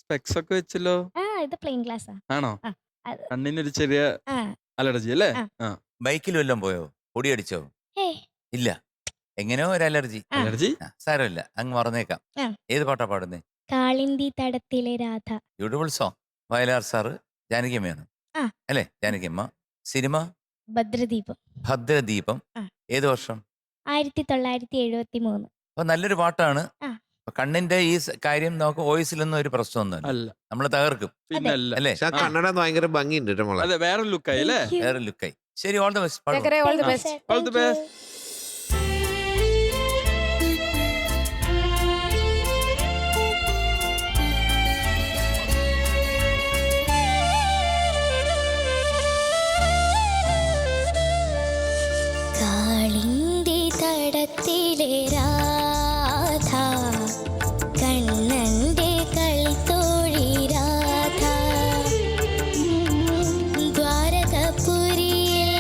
Specs ഒക്കെ വെച്ചല്ലോ. ഇത് plain ഗ്ലാസ്സാ. ആണോ? ആ അത് കണ്ണിനൊരു ചെറിയ ആ അലർജി അല്ലേ? ആ ആ. ബൈക്കിൽ വല്ലതും പോയോ? പൊടിയടിച്ചോ? ഏയ് ഇല്ല. എങ്ങനെയോ ഒരു അലർജി. ആ അലർജി? സാരമില്ല, അങ്ങ് മറന്നേക്കാം. ആ ഏത് പാട്ടാ പാടുന്നേ? കാളിന്തി തടത്തിലെ Radha. Beautiful song. Vayalar sir, ജാനകിയമ്മയാണ് ആ അല്ലേ? ജാനകിയമ്മ. സിനിമ ഭദ്രദീപം. ഭദ്രദീപം. ആ ഏത് വർഷം? 1973. അപ്പൊ നല്ലൊരു പാട്ടാണ്. ആ അപ്പൊ കണ്ണിന്റെ ഈ കാര്യം നമുക്ക് വോയിസിലൊന്നും ഒരു പ്രശ്നമൊന്നുമല്ല. അല്ല. നമ്മൾ തകർക്കും പിന്നല്ല. അല്ലേ? പക്ഷെ ആ കണ്ണട ഭയങ്കര ഭംഗിയുണ്ട് കേട്ടോ മോളെ. അതെ, വേറെ ലുക്കായി അല്ലേ? Thank you. വേറെ ലുക്കായി. ശരി, ഓൾ ദ ബെസ്റ്റ്. ചക്കരെ all the ah. Best. All the Thank you. best. Kalindi തടത്തിലെ രാധ, കണ്ണന്റെ കളിത്തോഴി രാധ, ദ്വാരകപുരിയിൽ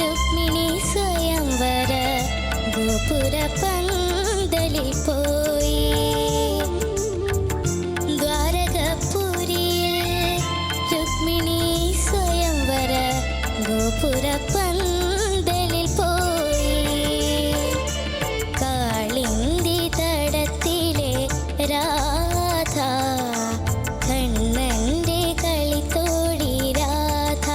രുക്മിണി സ്വയംവര ഗോപുര പന്തലിൽ പോയി. ദ്വാരകപുരിയിൽ രുക്മിണി സ്വയംവര ഗോപുര പന്തലിൽ പോയി. കാളിന്തി തടത്തിലെ രാധ, കണ്ണന്റെ കളിത്തോഴി രാധ.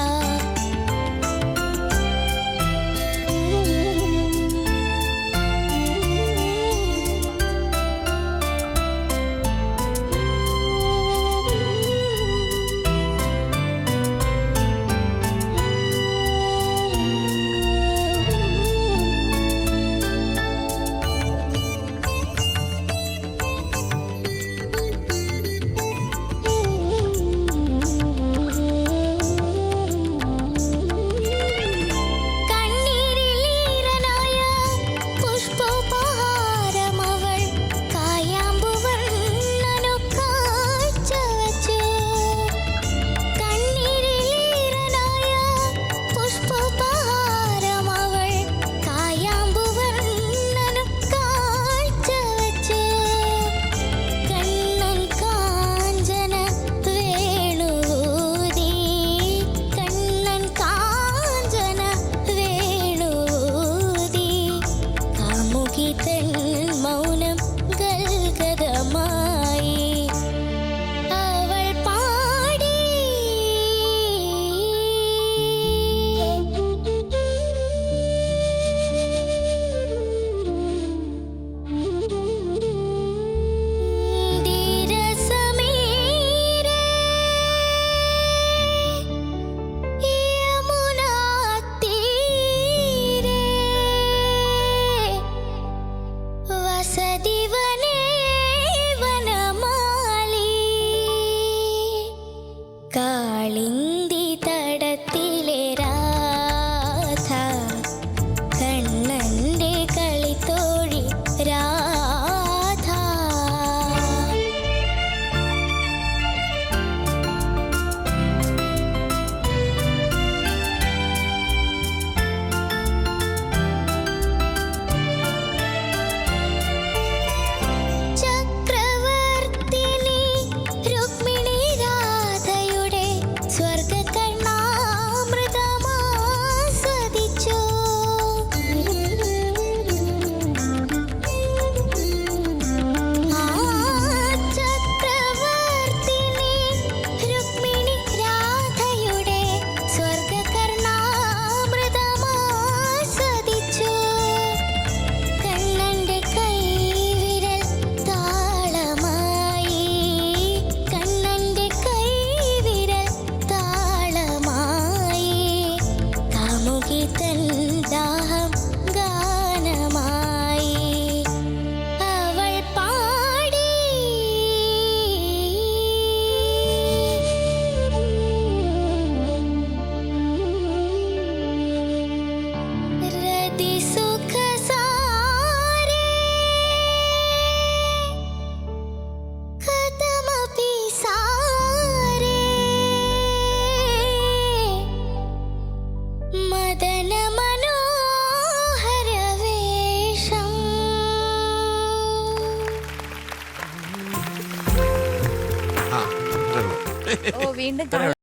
ഓ വീണ്ടും കാണാം.